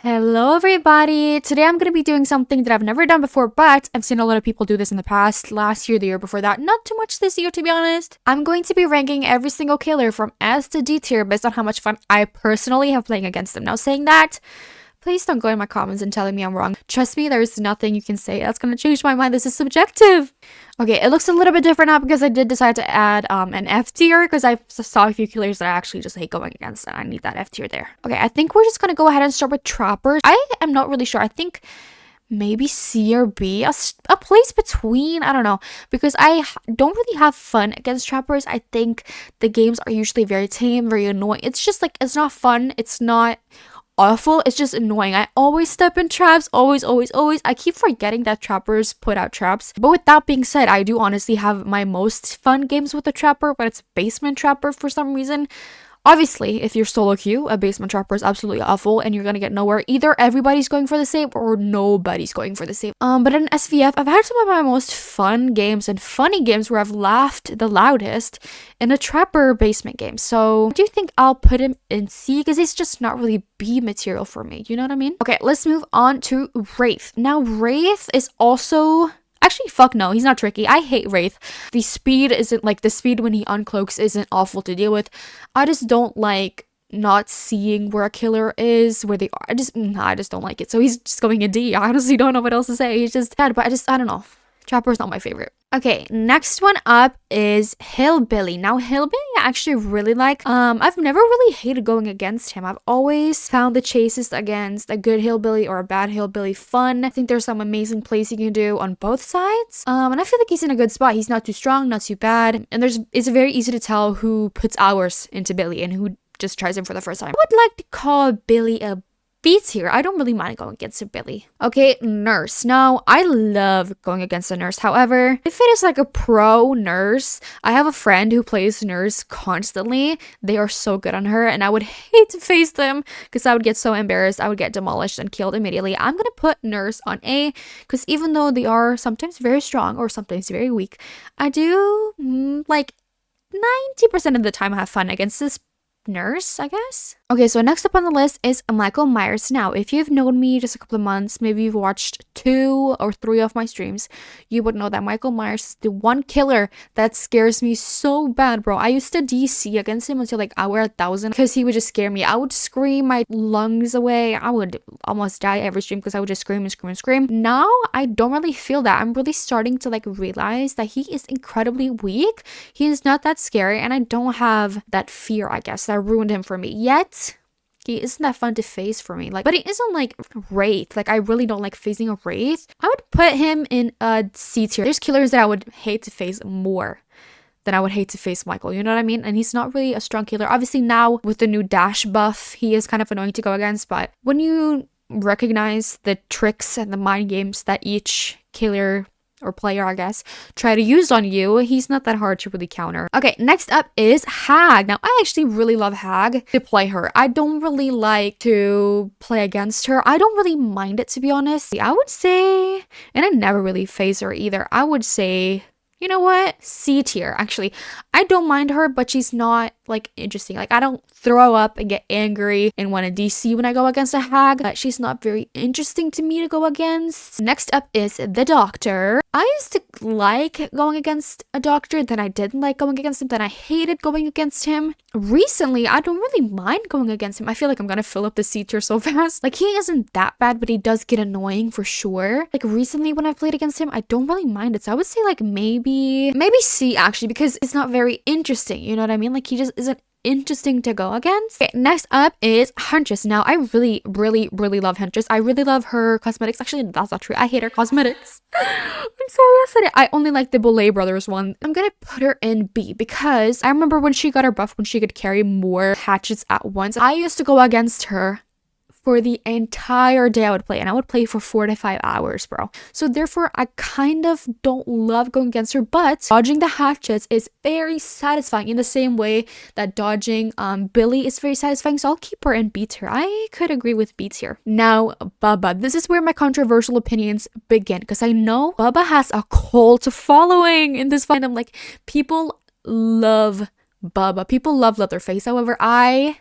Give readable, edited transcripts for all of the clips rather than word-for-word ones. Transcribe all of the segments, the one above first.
Hello everybody! Today I'm going to be doing something that I've never done before, but I've seen a lot of people do this in the past, last year, the year before that, not too much this year to be honest. I'm going to be ranking every single killer from S to D tier based on how much fun I personally have playing against them. Now saying that, please don't go in my comments and telling me I'm wrong. Trust me, there's nothing you can say that's going to change my mind. This is subjective. Okay, it looks a little bit different now because I did decide to add an F tier because I saw a few killers that I actually just hate going against and I need that F tier there. Okay, I think we're just going to go ahead and start with trappers. I am not really sure. I think maybe C or B, a place between, I don't know, because I don't really have fun against trappers. I think the games are usually very tame, very annoying. It's just like, it's not fun. It's not awful, it's just annoying. I always step in traps, always. I keep forgetting that trappers put out traps. But with that being said, I do honestly have my most fun games with a trapper, but it's basement trapper for some reason. Obviously, if you're solo queue, a basement trapper is absolutely awful and you're gonna get nowhere. Either everybody's going for the save or nobody's going for the save. But in SVF, I've had some of my most fun games and funny games where I've laughed the loudest in a trapper basement game. So I do think I'll put him in C because he's just not really B material for me. You know what I mean? Okay, let's move on to Wraith. Now, Wraith is also... Actually, fuck no, he's not tricky. I hate Wraith. The speed isn't like, the speed when he uncloaks isn't awful to deal with. I just don't like not seeing where a killer is, where they are. I just don't like it. So he's just going in D. I honestly don't know what else to say. He's just bad, but I don't know. Trapper's not my favorite. Okay, next one up is Hillbilly. Now, Hillbilly I actually really like. I've never really hated going against him. I've always found the chases against a good Hillbilly or a bad Hillbilly fun. I think there's some amazing plays you can do on both sides. And I feel like he's in a good spot. He's not too strong, not too bad. And it's very easy to tell who puts hours into Billy and who just tries him for the first time. I would like to call Billy a B tier. I don't really mind going against a Billy. Okay, Nurse. Now, I love going against a Nurse. However, if it is like a pro Nurse, I have a friend who plays Nurse constantly. They are so good on her, and I would hate to face them because I would get so embarrassed. I would get demolished and killed immediately. I'm gonna put Nurse on A because even though they are sometimes very strong or sometimes very weak, I do like 90% of the time have fun against this Nurse, I guess. Okay, so next up on the list is Michael Myers. Now, if you've known me just a couple of months, maybe you've watched 2 or 3 of my streams, you would know that Michael Myers is the one killer that scares me so bad, bro. I used to DC against him until like hour 1000 because he would just scare me. I would scream my lungs away. I would almost die every stream because I would just scream and scream and scream. Now, I don't really feel that. I'm really starting to like realize that he is incredibly weak. He is not that scary and I don't have that fear, I guess, that ruined him for me. Yet, he isn't that fun to face for me. Like, but he isn't like Wraith. Like, I really don't like facing a Wraith. I would put him in a C tier. There's killers that I would hate to face more than I would hate to face Michael. You know what I mean? And he's not really a strong killer. Obviously, now with the new dash buff, he is kind of annoying to go against. But when you recognize the tricks and the mind games that each killer or player, I guess, try to use on you, he's not that hard to really counter. Okay, next up is Hag. Now, I actually really love Hag to play her. I don't really like to play against her. I don't really mind it, to be honest. I would say, and I never really face her either, I would say, you know what? C tier, actually. I don't mind her, but she's not, like, interesting. Like, I don't throw up and get angry and want to DC when I go against a Hag. But she's not very interesting to me to go against. Next up is the Doctor. I used to like going against a Doctor, then I didn't like going against him, then I hated going against him. Recently, I don't really mind going against him. I feel like I'm gonna fill up the C tier so fast. Like, he isn't that bad, but he does get annoying for sure. Like, recently when I played against him, I don't really mind it. So I would say, like, maybe C, actually, because it's not very interesting. You know what I mean? Like, he just isn't interesting to go against. Okay, next up is Huntress. Now, I really love Huntress. I really love her cosmetics. Actually, that's not true. I hate her cosmetics. I'm sorry I said it. I only like the Belay Brothers one. I'm gonna put her in B because I remember when she got her buff, when she could carry more hatchets at once. I used to go against her for the entire day I would play, and I would play for 4 to 5 hours, bro. So therefore, I kind of don't love going against her, but dodging the hatchets is very satisfying in the same way that dodging Billy is very satisfying, so I'll keep her in B tier. I could agree with B tier. Now, Bubba. This is where my controversial opinions begin, because I know Bubba has a cult following in this fandom. Like, people love Bubba. People love Leatherface. However, I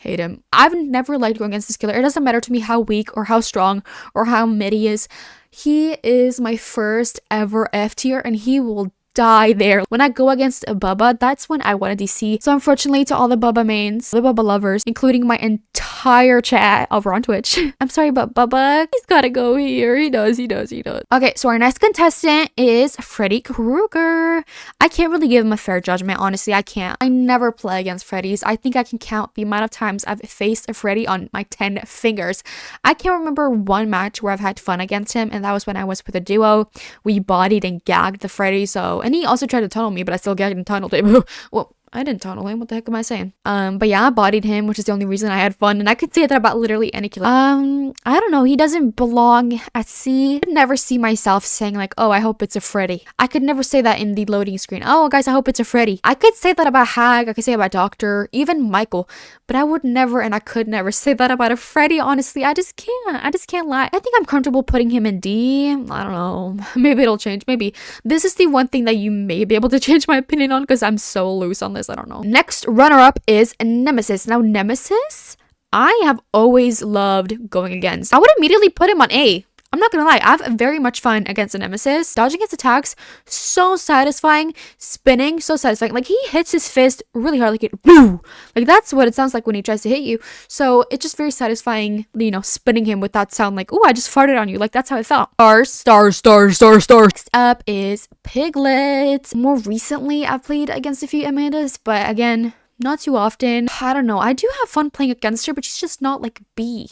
hate him. I've never liked going against this killer. It doesn't matter to me how weak or how strong or how mid he is. He is my first ever F tier and he will die there. When I go against a Bubba, that's when I want a DC. So unfortunately to all the Bubba mains, the Bubba lovers, including my entire chat over on Twitch, I'm sorry, but Bubba, he's gotta go here. He does. Okay, so our next contestant is Freddy Krueger. I can't really give him a fair judgment, honestly. I can't. I never play against Freddy's. I think I can count the amount of times I've faced a Freddy on my 10 fingers. I can't remember one match where I've had fun against him, and that was when I was with a duo. We bodied and gagged the Freddy, and he also tried to tunnel me, but I still gagged and tunneled him. Well, I didn't tunnel him. What the heck am I saying? But yeah, I bodied him, which is the only reason I had fun. And I could say that about literally any killer. I don't know. He doesn't belong at sea. I could never see myself saying like, oh, I hope it's a Freddy. I could never say that in the loading screen. Oh, guys, I hope it's a Freddy. I could say that about Hag. I could say about Doctor, even Michael. But I would never, and I could never say that about a Freddy, honestly. I just can't lie. I think I'm comfortable putting him in D. I don't know. Maybe it'll change. Maybe. This is the one thing that you may be able to change my opinion on because I'm so loose on this. I don't know. Next runner-up is Nemesis. Now, Nemesis, I have always loved going against. I would immediately put him on A. I'm not gonna lie, I have very much fun against a Nemesis. Dodging his attacks, so satisfying. Spinning, so satisfying. Like, he hits his fist really hard, like it, boo! Like, that's what it sounds like when he tries to hit you. So, it's just very satisfying, you know, spinning him with that sound like, ooh, I just farted on you. Like, that's how it felt. Stars. Next up is Piglet. More recently, I've played against a few Amandas, but again, not too often. I don't know. I do have fun playing against her, but she's just not like B.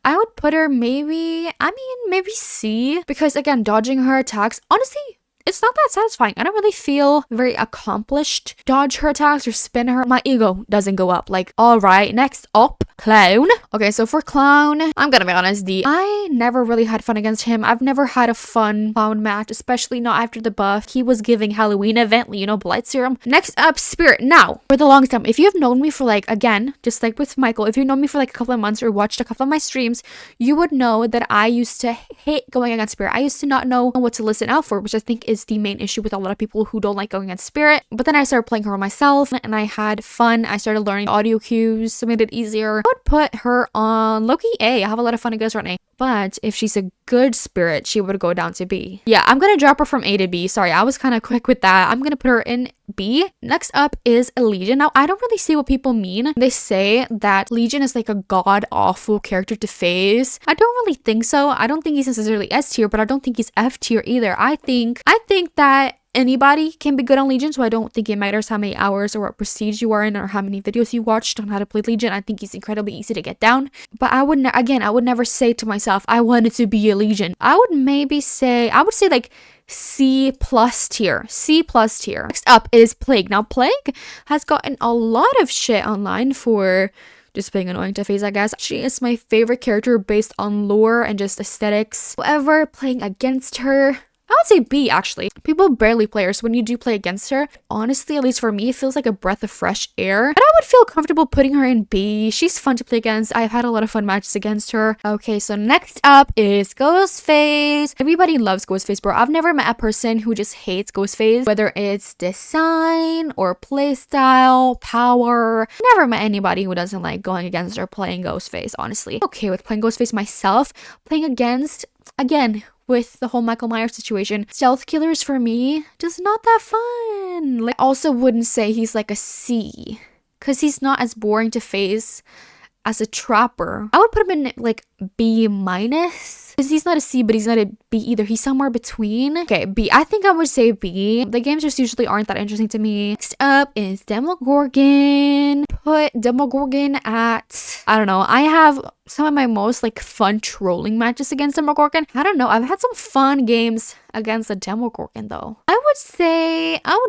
I would put her maybe C. Because again, dodging her attacks, honestly, it's not that satisfying. I don't really feel very accomplished. Dodge her attacks or spin her. My ego doesn't go up. Like, alright, next up, Clown. Okay, so for Clown, I'm gonna be honest, I never really had fun against him. I've never had a fun Clown match, especially not after the buff. He was giving Halloween event, you know, Blight serum. Next up, Spirit. Now, for the longest time, if you've known me for like, again, just like with Michael, if you've known me for like a couple of months or watched a couple of my streams, you would know that I used to hate going against Spirit. I used to not know what to listen out for, which I think is the main issue with a lot of people who don't like going against Spirit. But then I started playing her myself and I had fun. I started learning audio cues, so made it easier. I would put her on low-key A. I have a lot of fun against her on A. But if she's a good Spirit, she would go down to B. Yeah, I'm gonna drop her from A to B. Sorry, I was kind of quick with that. I'm gonna put her in B. Next up is Legion. Now, I don't really see what people mean. They say that Legion is like a god-awful character to face. I don't really think so. I don't think he's necessarily S tier, but I don't think he's F tier either. I think that anybody can be good on Legion, so I don't think it matters how many hours or what prestige you are in or how many videos you watched on how to play Legion. I think he's incredibly easy to get down. But I would never say to myself, I wanted to be a Legion. I would say like C plus tier. Next up is Plague. Now, Plague has gotten a lot of shit online for just being annoying to face, I guess. She is my favorite character based on lore and just aesthetics. However, playing against her, I would say B, actually. People barely play her, so when you do play against her, honestly, at least for me, it feels like a breath of fresh air. And I would feel comfortable putting her in B. She's fun to play against. I've had a lot of fun matches against her. Okay, so next up is Ghostface. Everybody loves Ghostface, bro. I've never met a person who just hates Ghostface, whether it's design or playstyle, power. Never met anybody who doesn't like going against or playing Ghostface, honestly. Okay with playing Ghostface myself. Playing against, again, with the whole Michael Myers situation, stealth killers for me, just not that fun. Like, I also wouldn't say he's like a C, because he's not as boring to face as a trapper. I would put him in like B minus, because he's not a C, but he's not a B either. He's somewhere between. Okay, B. I think I would say B. The games just usually aren't that interesting to me. Next up is Demogorgon. Put Demogorgon at, I don't know, I have some of my most like fun trolling matches against Demogorgon. I don't know, I've had some fun games against the Demogorgon though. I would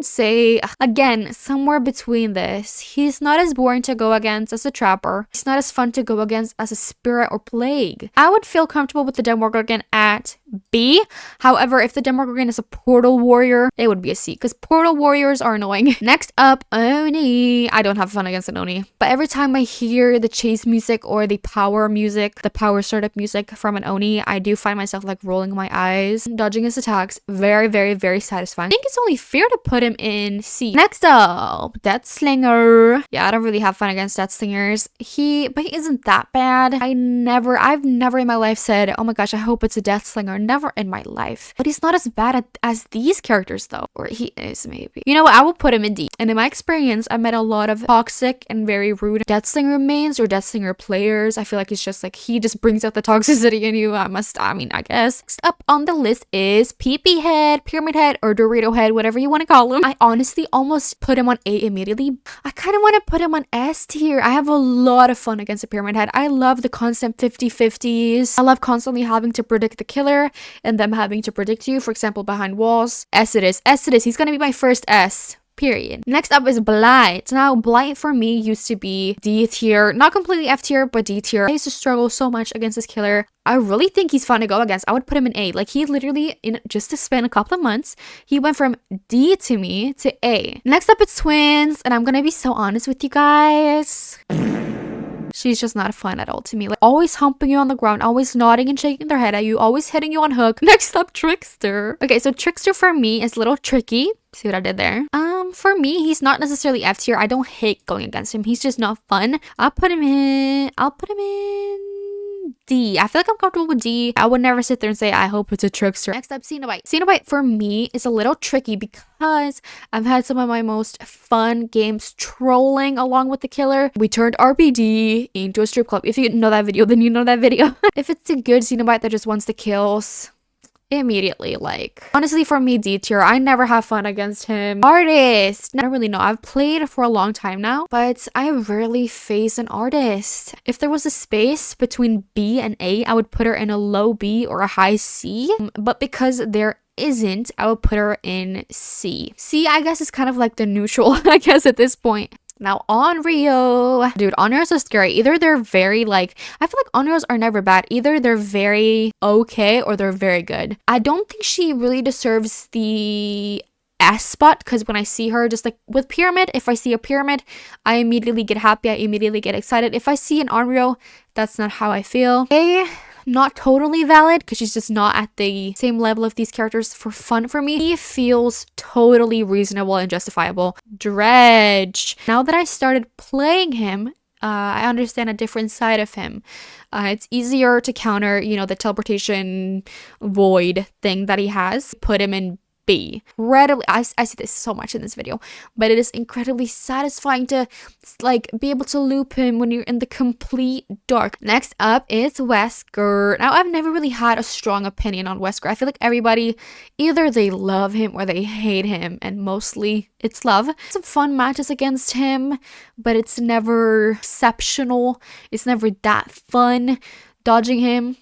say again, somewhere between this. He's not as boring to go against as a trapper. He's not as fun to go against as a Spirit or Plague. I would feel comfortable with the Demogorgon at B. However, if the Demogorgon is a portal warrior, it would be a C because portal warriors are annoying. Next up, Oni. I don't have fun against an Oni, but every time I hear the chase music or the power music, the power startup music from an Oni, I do find myself like rolling my eyes, dodging his attacks. Very, very, very satisfying. I think it's only fair to put him in C. Next up, Death Slinger. Yeah, I don't really have fun against Death Slingers. But he isn't that bad. I've never in my life said, oh my gosh, I hope it's a Death Slinger. Never in my life. But he's not as bad as these characters though. Or he is maybe. You know what? I will put him in D. And in my experience, I met a lot of toxic and very rude Death Slinger mains or Death Slinger players. I feel like it's just like he just brings out the toxicity in you. I guess. Next up on the list is PP Head, Pyramid Head, or Dorito Head, whatever you want to call him. I honestly almost put him on A immediately. I kind of want to put him on S tier. I have a lot of fun against a Pyramid Head. I love the constant 50-50s. I love constantly having to predict the killer and them having to predict you, for example, behind walls. S it is. He's gonna be my first S. Period. Next up is Blight. Now, Blight for me used to be D tier. Not completely F tier, but D tier. I used to struggle so much against this killer. I really think he's fun to go against. I would put him in A. Like, he literally, in just to spend a couple of months, he went from D to me to A. Next up, it's Twins. And I'm gonna be so honest with you guys. She's just not fun at all to me. Like, always humping you on the ground, always nodding and shaking their head at you, always hitting you on hook. Next up, Trickster. Okay, so Trickster for me is a little tricky. See what I did there? For me, he's not necessarily F tier. I don't hate going against him. He's just not fun. I'll put him in D. I feel like I'm comfortable with D. I would never sit there and say, I hope it's a Trickster. Next up, Xenobite. Xenobite for me is a little tricky because I've had some of my most fun games trolling along with the killer. We turned RPD into a strip club. If you know that video, then you know that video. If it's a good Xenobite that just wants the kills, immediately, like, honestly, for me, D tier. I never have fun against him. Artist, I don't really know. I've played for a long time now, but I rarely face an artist. If there was a space between B and A, I would put her in a low B or a high C, but because there isn't, I would put her in C. C, I guess, is kind of like the neutral, I guess, at this point. Now, Onryo. Dude, Onryos are scary. Either they're very, like, I feel like Onryos are never bad. Either they're very okay or they're very good. I don't think she really deserves the S spot because when I see her, just like with Pyramid, if I see a Pyramid, I immediately get happy. I immediately get excited. If I see an Onryo, that's not how I feel. A, not totally valid because she's just not at the same level of these characters for fun for me. He feels totally reasonable and justifiable. Dredge. Now that I started playing him, I understand a different side of him. It's easier to counter, you know, the teleportation void thing that he has. Put him in B. Incredibly, I see this so much in this video, but it is incredibly satisfying to like be able to loop him when you're in the complete dark. Next up is Wesker. Now, I've never really had a strong opinion on Wesker. I feel like everybody, either they love him or they hate him, and mostly it's love. Some fun matches against him, but it's never exceptional. It's never that fun. Dodging him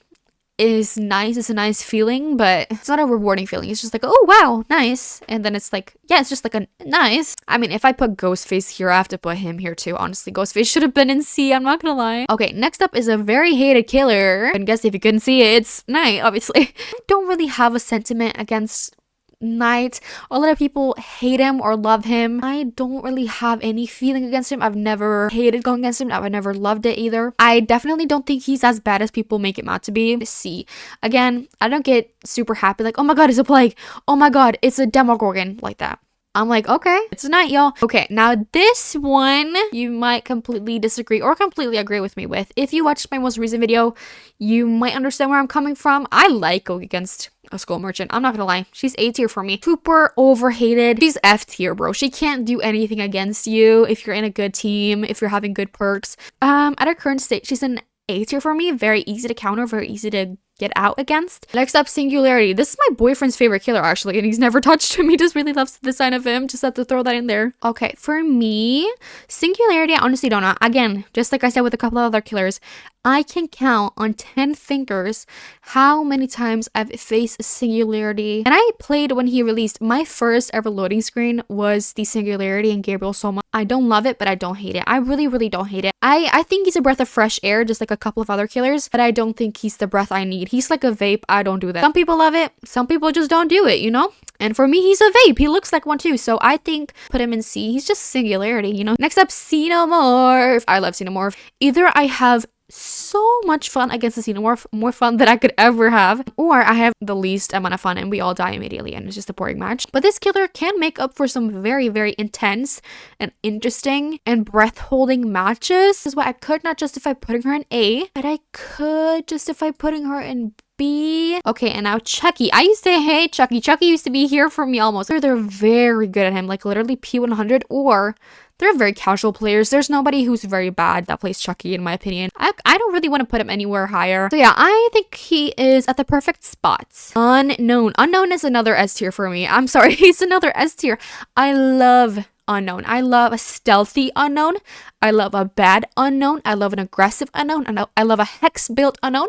is nice. It's a nice feeling, but it's not a rewarding feeling. It's just like, oh wow, nice. And then it's like, yeah, it's just like a nice. I mean, if I put Ghostface here, I have to put him here too. Honestly, Ghostface should have been in C. I'm not gonna lie. Okay, next up is a very hated killer. And guess if you couldn't see it, it's Knight, obviously. I don't really have a sentiment against Knight. A lot of people hate him or love him. I don't really have any feeling against him. I've never hated going against him. I've never loved it either. I definitely don't think he's as bad as people make him out to be. C. Again, I don't get super happy like, oh my god, it's a plague. Oh my god, it's a Demogorgon, like that. I'm like, okay, it's a Knight, y'all. Okay, now this one you might completely disagree or completely agree with me with. If you watched my most recent video, you might understand where I'm coming from. I like going against a Skull Merchant. I'm not gonna lie. She's A tier for me. Super overhated. She's F tier, bro. She can't do anything against you if you're in a good team, if you're having good perks. At her current state, she's an A tier for me. Very easy to counter, very easy to get out against. Next up, Singularity. This is my boyfriend's favorite killer, actually, and he's never touched him. He just really loves the design of him. Just have to throw that in there. Okay, for me, Singularity, I honestly don't know. Again, just like I said with a couple of other killers, I can count on 10 fingers how many times I've faced Singularity. And I played when he released. My first ever loading screen was the Singularity and Gabriel Soma. I don't love it, but I don't hate it. I really don't hate it. I think he's a breath of fresh air, just like a couple of other killers, but I don't think he's the breath I need He's like a vape. I don't do that. Some people love it. Some people just don't do it, you know? And for me, he's a vape. He looks like one too. So I think put him in C. He's just Singularity, you know? Next up, Xenomorph. I love Xenomorph. Either I have so much fun against the Xenomorph, more fun than I could ever have, or I have the least amount of fun and we all die immediately and it's just a boring match. But this killer can make up for some very, very intense and interesting and breath-holding matches. This is why I could not justify putting her in A, but I could justify putting her in B. Okay, and now Chucky. I used to hate Chucky. Chucky used to be here for me almost. They're very good at him, like literally P100, or they're very casual players. There's nobody who's very bad that plays Chucky, in my opinion. I don't really want to put him anywhere higher. So yeah, I think he is at the perfect spot. Unknown. Unknown is another S tier for me. I'm sorry, he's another S tier. I love unknown. I love a stealthy unknown. I love a bad unknown. I love an aggressive unknown. And I love a hex built unknown.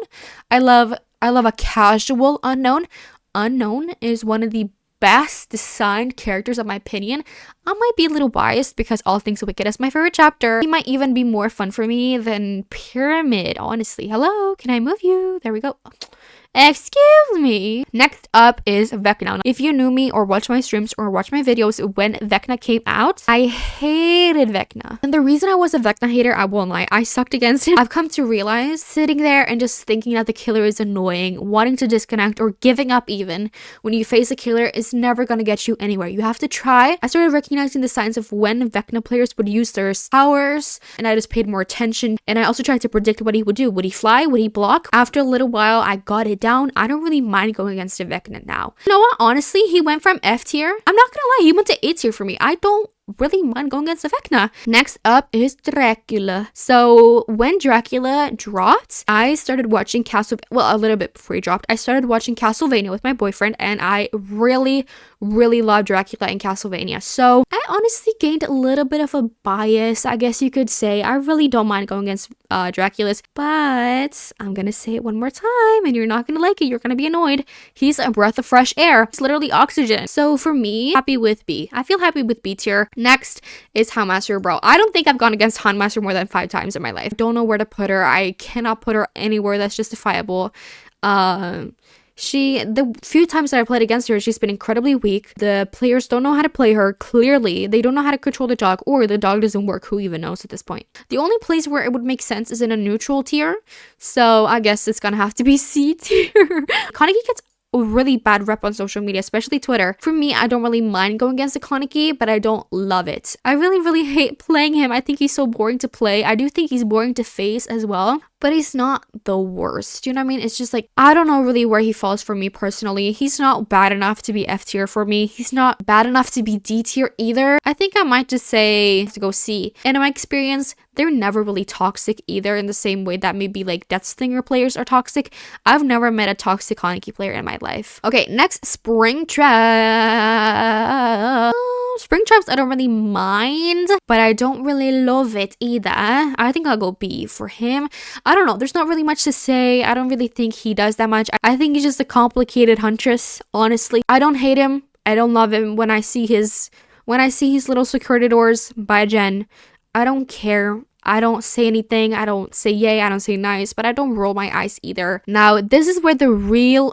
I love a casual unknown. Unknown is one of the best designed characters, in my opinion. I might be a little biased because All Things Wicked is my favorite chapter. He might even be more fun for me than Pyramid, honestly. Hello, can I move you? There we go. Excuse me. Next up is Vecna. If you knew me or watched my streams or watched my videos when Vecna came out, I hated Vecna. And the reason I was a Vecna hater, I won't lie, I sucked against him. I've come to realize sitting there and just thinking that the killer is annoying, wanting to disconnect or giving up even when you face a killer is never going to get you anywhere. You have to try. I started recognizing the signs of when Vecna players would use their powers, and I just paid more attention. And I also tried to predict what he would do. Would he fly? Would he block? After a little while, I got it down. I don't really mind going against a Vecna now. You know what? Honestly, he went from F tier. I'm not gonna lie, he went to A tier for me. I don't really mind going against a Vecna. Next up is Dracula. So when Dracula dropped, I started watching a little bit before he dropped, I started watching Castlevania with my boyfriend, and I really love Dracula in Castlevania. So I honestly gained a little bit of a bias, I guess you could say. I really don't mind going against Draculas, but I'm gonna say it one more time and you're not gonna like it. You're gonna be annoyed. He's a breath of fresh air. It's literally oxygen. So for me, happy with B. I feel happy with B tier. Next is Houndmaster, bro. I don't think I've gone against Houndmaster more than 5 times in my life. I don't know where to put her. I cannot put her anywhere that's justifiable. The few times that I played against her, she's been incredibly weak. The players don't know how to play her. Clearly, they don't know how to control the dog, or the dog doesn't work. Who even knows at this point? The only place where it would make sense is in a neutral tier. So I guess it's gonna have to be C tier. Kaneki gets a really bad rep on social media, especially Twitter. For me, I don't really mind going against the Kaneki, but I don't love it. I really hate playing him. I think he's so boring to play. I do think he's boring to face as well, but he's not the worst. You know what I mean? It's just like, I don't know really where he falls for me personally. He's not bad enough to be F tier for me. He's not bad enough to be D tier either. I think I might just say to go C. And in my experience, they're never really toxic either, in the same way that maybe like Death Stinger players are toxic. I've never met a toxic Kaneki player in my life. Okay, next, Springtraps. Springtraps, I don't really mind, but I don't really love it either. I think I'll go B for him. I don't know. There's not really much to say. I don't really think he does that much. I think he's just a complicated Huntress, honestly. I don't hate him. I don't love him. When I see his little security doors by Jen, I don't care. I don't say anything. I don't say yay. I don't say nice, but I don't roll my eyes either. Now, this is where the real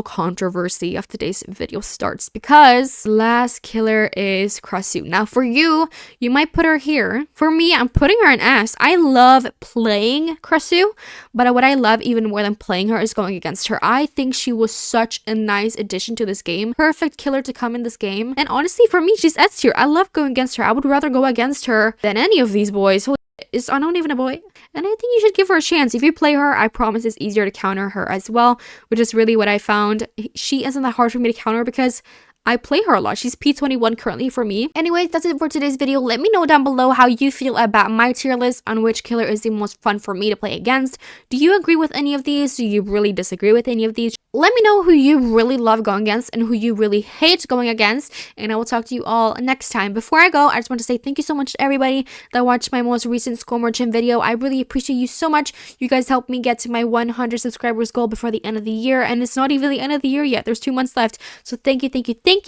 controversy of today's video starts, because last killer is Kasu. Now, for you, you might put her here. For me, I'm putting her in S. I love playing Kasu, but what I love even more than playing her is going against her. I think she was such a nice addition to this game. Perfect killer to come in this game. And honestly, for me, she's S tier. I love going against her. I would rather go against her than any of these boys. Is Unknown even a boy? And I think you should give her a chance. If you play her, I promise it's easier to counter her as well, which is really what I found. She isn't that hard for me to counter because I play her a lot. She's P21 currently for me. Anyways, that's it for today's video. Let me know down below how you feel about my tier list, on which killer is the most fun for me to play against. Do you agree with any of these? Do you really disagree with any of these? Let me know who you really love going against and who you really hate going against, and I will talk to you all next time. Before I go, I just want to say thank you so much to everybody that watched my most recent Skull Merchant video. I really appreciate you so much. You guys helped me get to my 100 subscribers goal before the end of the year, and it's not even the end of the year yet. There's 2 months left. So thank you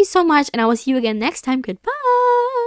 so much, and I will see you again next time. Goodbye.